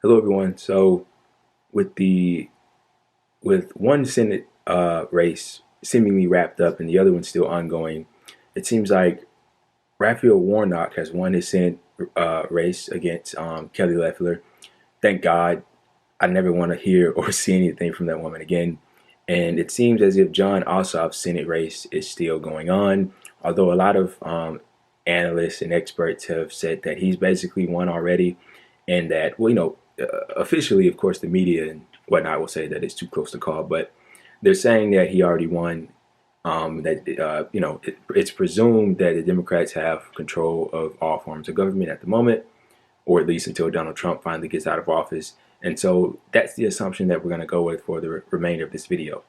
Hello, everyone. So, with the with one Senate race seemingly wrapped up and the other one still ongoing, it seems like Raphael Warnock has won his Senate race against Kelly Loeffler. Thank God. I never want to hear or see anything from that woman again. And it seems as if Jon Ossoff's Senate race is still going on, although a lot of analysts and experts have said that he's basically won already, and that, well, officially, of course, the media and whatnot will say that it's too close to call, but they're saying that he already won. It's presumed that the Democrats have control of all forms of government at the moment, or at least until Donald Trump finally gets out of office. And so that's the assumption that we're going to go with for the remainder of this video.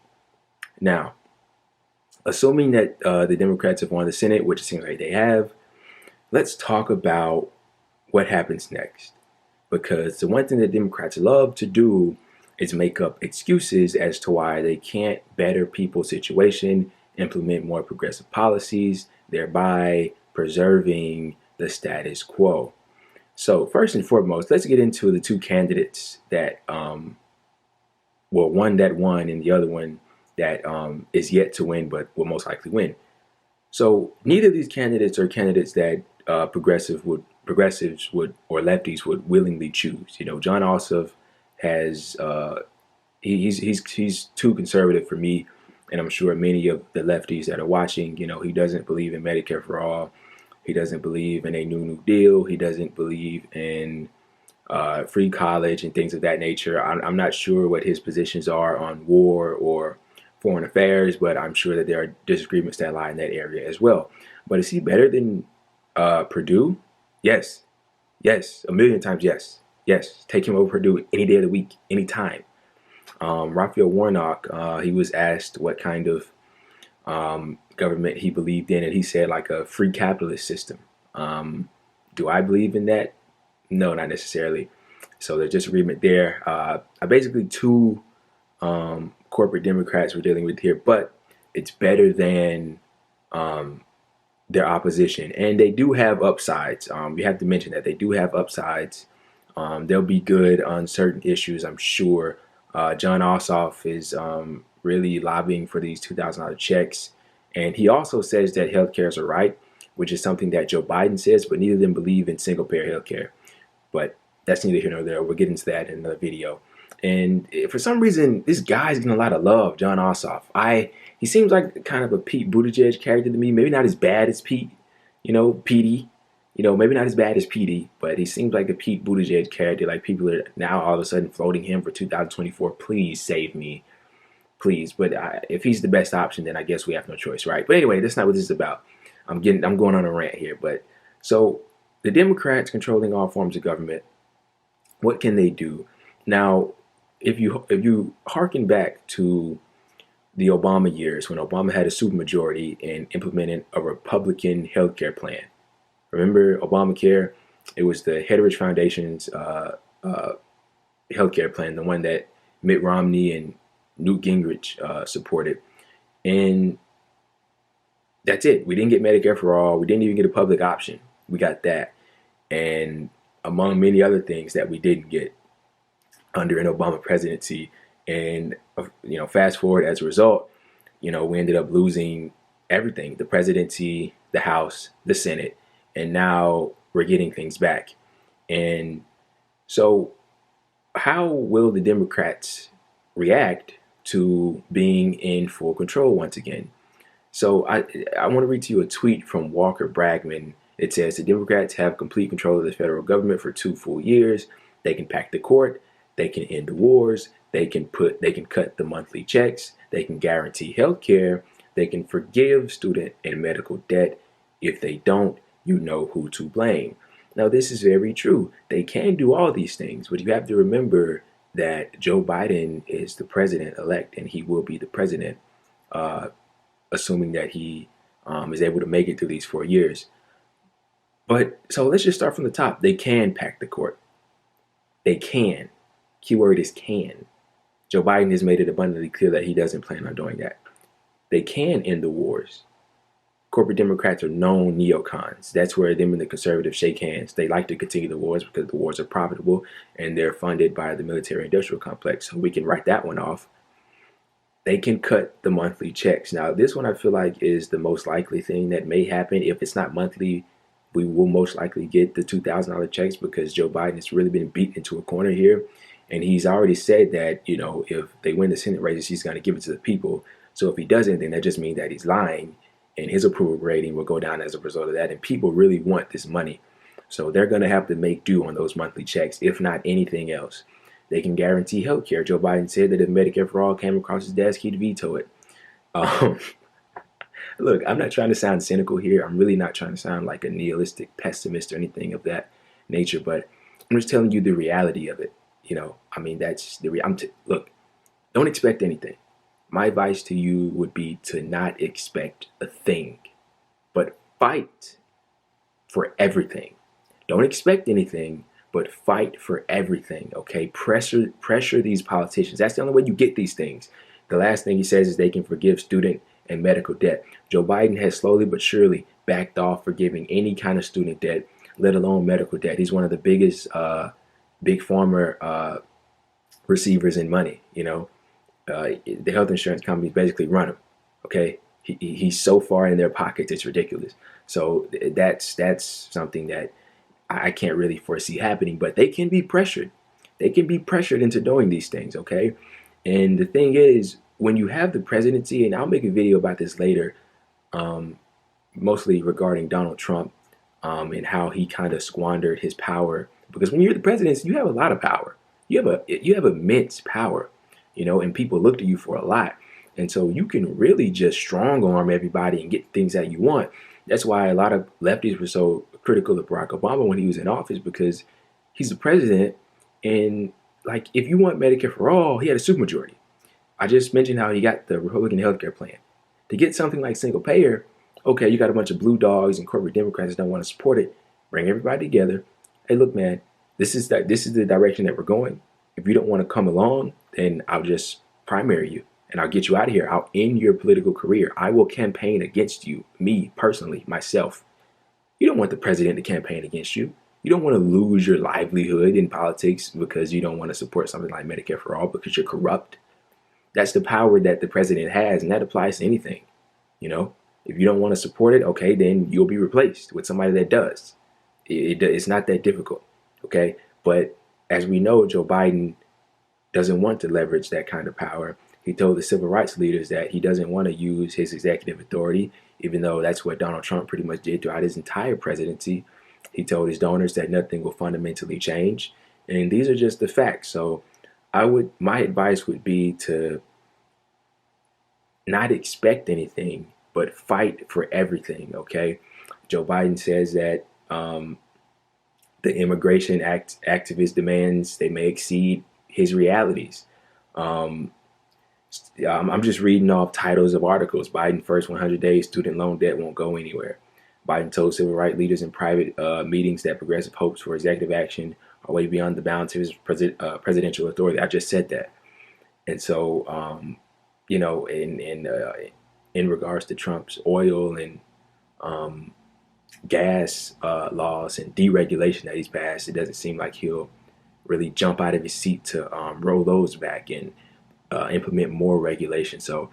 Now, assuming that the Democrats have won the Senate, which it seems like they have, let's talk about what happens next. Because the one thing that Democrats love to do is make up excuses as to why they can't better people's situation, implement more progressive policies, thereby preserving the status quo. So first and foremost, let's get into the two candidates that, one that won and the other one that is yet to win but will most likely win. So neither of these candidates are candidates that progressives would or lefties would willingly choose. Jon Ossoff has he's too conservative for me, and I'm sure many of the lefties that are watching. He doesn't believe in Medicare for all. He doesn't believe in a New Deal. He doesn't believe in free college and things of that nature. I'm not sure what his positions are on war or foreign affairs, but I'm sure that there are disagreements that lie in that area as well. But is he better than Purdue? Yes. Yes. A million times yes. Yes. Take him over Purdue any day of the week, any time. Raphael Warnock, he was asked what kind of government he believed in, and he said like a free capitalist system. Do I believe in that? No, not necessarily. So there's disagreement there. Basically two corporate Democrats we're dealing with here, but it's better than their opposition, and they do have upsides. We have to mention that they do have upsides. They'll be good on certain issues, I'm sure. Jon Ossoff is really lobbying for these $2,000 checks, and he also says that healthcare is a right, which is something that Joe Biden says, but neither of them believe in single-payer healthcare. But that's neither here nor there. We'll get into that in another video. And for some reason, this guy's getting a lot of love, Jon Ossoff. He seems like kind of a Pete Buttigieg character to me. Maybe not as bad as Pete, Petey. Maybe not as bad as Petey, but he seems like a Pete Buttigieg character. Like, people are now all of a sudden floating him for 2024. Please save me, please. But if he's the best option, then I guess we have no choice, right? But anyway, that's not what this is about. I'm going on a rant here. But so the Democrats controlling all forms of government, what can they do? Now, if you harken back to the Obama years, when Obama had a supermajority and implemented a Republican healthcare plan. Remember Obamacare? It was the Heritage Foundation's healthcare plan, the one that Mitt Romney and Newt Gingrich supported. And that's it. We didn't get Medicare for all. We didn't even get a public option. We got that. And among many other things that we didn't get under an Obama presidency. And, fast forward, as a result, we ended up losing everything: the presidency, the House, the Senate, and now we're getting things back. And so how will the Democrats react to being in full control once again? So I want to read to you a tweet from Walker Bragman. It says, the Democrats have complete control of the federal government for 2 full years. They can pack the court. They can end the wars. They can cut the monthly checks. They can guarantee health care. They can forgive student and medical debt. If they don't, you know who to blame. Now, this is very true. They can do all these things, but you have to remember that Joe Biden is the president-elect, and he will be the president, assuming that he is able to make it through these 4 years. But so let's just start from the top. They can pack the court. They can. Keyword is can. Joe Biden has made it abundantly clear that he doesn't plan on doing that. They can end the wars. corporate Democrats are known neocons. That's where them and the conservatives shake hands. They like to continue the wars because the wars are profitable and they're funded by the military-industrial complex. So we can write that one off. They can cut the monthly checks. Now, this one I feel like is the most likely thing that may happen. If it's not monthly, we will most likely get the $2,000 checks because Joe Biden has really been beat into a corner here. And he's already said that, if they win the Senate races, he's going to give it to the people. So if he doesn't, then that just means that he's lying and his approval rating will go down as a result of that. And people really want this money. So they're going to have to make do on those monthly checks, if not anything else. They can guarantee health care. Joe Biden said that if Medicare for All came across his desk, he'd veto it. Look, I'm not trying to sound cynical here. I'm really not trying to sound like a nihilistic pessimist or anything of that nature, but I'm just telling you the reality of it. That's the look, don't expect anything. My advice to you would be to not expect a thing, but fight for everything. Don't expect anything, but fight for everything, okay? Pressure these politicians. That's the only way you get these things. The last thing he says is they can forgive student and medical debt. Joe Biden has slowly but surely backed off forgiving any kind of student debt, let alone medical debt. He's one of the biggest big pharma receivers in money, the health insurance companies basically run him, okay? He's so far in their pockets, it's ridiculous. So that's something that I can't really foresee happening, but they can be pressured. They can be pressured into doing these things, okay? And the thing is, when you have the presidency, and I'll make a video about this later, mostly regarding Donald Trump and how he kind of squandered his power. Because when you're the president, you have a lot of power. You have immense power, and people look to you for a lot. And so you can really just strong arm everybody and get things that you want. That's why a lot of lefties were so critical of Barack Obama when he was in office, because he's the president. And like, if you want Medicare for all, he had a supermajority. I just mentioned how he got the Republican healthcare plan. To get something like single payer, okay, you got a bunch of blue dogs and corporate Democrats that don't want to support it. Bring everybody together. Hey, look, man, this is the direction that we're going. If you don't want to come along, then I'll just primary you and I'll get you out of here. I'll end your political career. I will campaign against you, me personally, myself. You don't want the president to campaign against you. You don't want to lose your livelihood in politics because you don't want to support something like Medicare for All because you're corrupt. That's the power that the president has, and that applies to anything. If you don't want to support it, okay, then you'll be replaced with somebody that does. It's not that difficult, okay? But as we know, Joe Biden doesn't want to leverage that kind of power. He told the civil rights leaders that he doesn't want to use his executive authority, even though that's what Donald Trump pretty much did throughout his entire presidency. He told his donors that nothing will fundamentally change. And these are just the facts. So my advice would be to not expect anything, but fight for everything, okay? Joe Biden says that the immigration activist demands, they may exceed his realities. I'm just reading off titles of articles. Biden first 100 days, student loan debt won't go anywhere. Biden told civil rights leaders in private meetings that progressive hopes for executive action are way beyond the bounds of his presidential authority. I just said that. And so, in regards to Trump's oil and gas laws and deregulation that he's passed, it doesn't seem like he'll really jump out of his seat to roll those back and implement more regulation. So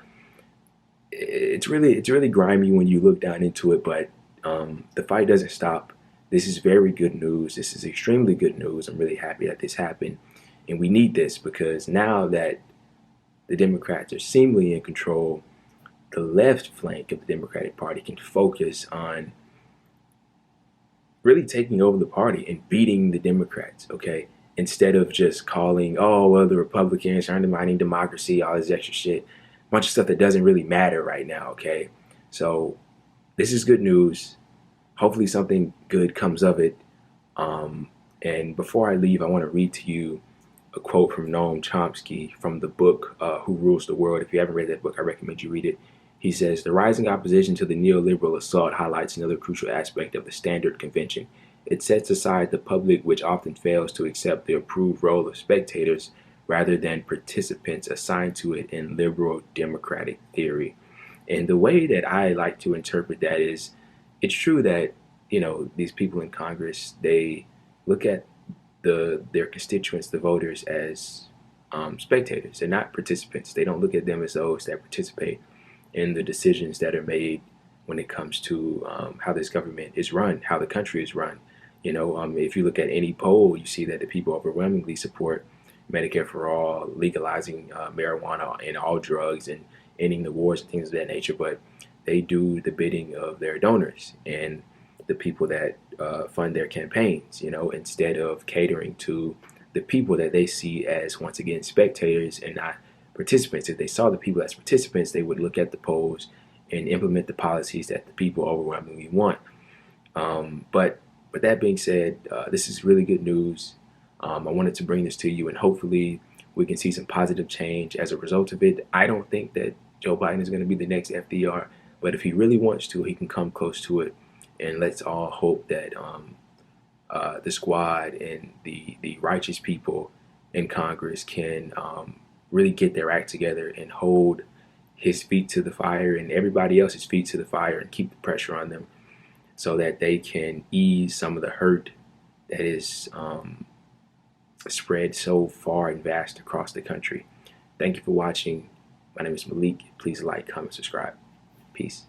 it's really grimy when you look down into it, but the fight doesn't stop. This is very good news. This is extremely good news. I'm really happy that this happened, and we need this because now that the Democrats are seemingly in control, the left flank of the Democratic Party can focus on really taking over the party and beating the Democrats, okay? Instead of just calling, oh, well, the Republicans are undermining democracy, all this extra shit, a bunch of stuff that doesn't really matter right now, okay? So this is good news. Hopefully something good comes of it. And before I leave, I want to read to you a quote from Noam Chomsky from the book Who Rules the World. If you haven't read that book, I recommend you read it. He says, the rising opposition to the neoliberal assault highlights another crucial aspect of the standard convention. It sets aside the public, which often fails to accept the approved role of spectators rather than participants assigned to it in liberal democratic theory. And the way that I like to interpret that is, it's true that these people in Congress, they look at their constituents, the voters, as spectators. They're not participants. They don't look at them as those that participate in the decisions that are made when it comes to how this government is run, how the country is run. If you look at any poll, you see that the people overwhelmingly support Medicare for all, legalizing marijuana and all drugs, and ending the wars and things of that nature. But they do the bidding of their donors and the people that fund their campaigns, instead of catering to the people that they see as, once again, spectators and not participants. If they saw the people as participants, they would look at the polls and implement the policies that the people overwhelmingly want. But with that being said, this is really good news. I wanted to bring this to you, and hopefully we can see some positive change as a result of it. I don't think that Joe Biden is going to be the next FDR, but if he really wants to, he can come close to it. And let's all hope that the squad and the righteous people in Congress can really get their act together and hold his feet to the fire and everybody else's feet to the fire, and keep the pressure on them so that they can ease some of the hurt that is spread so far and vast across the country. Thank you for watching. My name is Malik. Please like, comment, subscribe. Peace.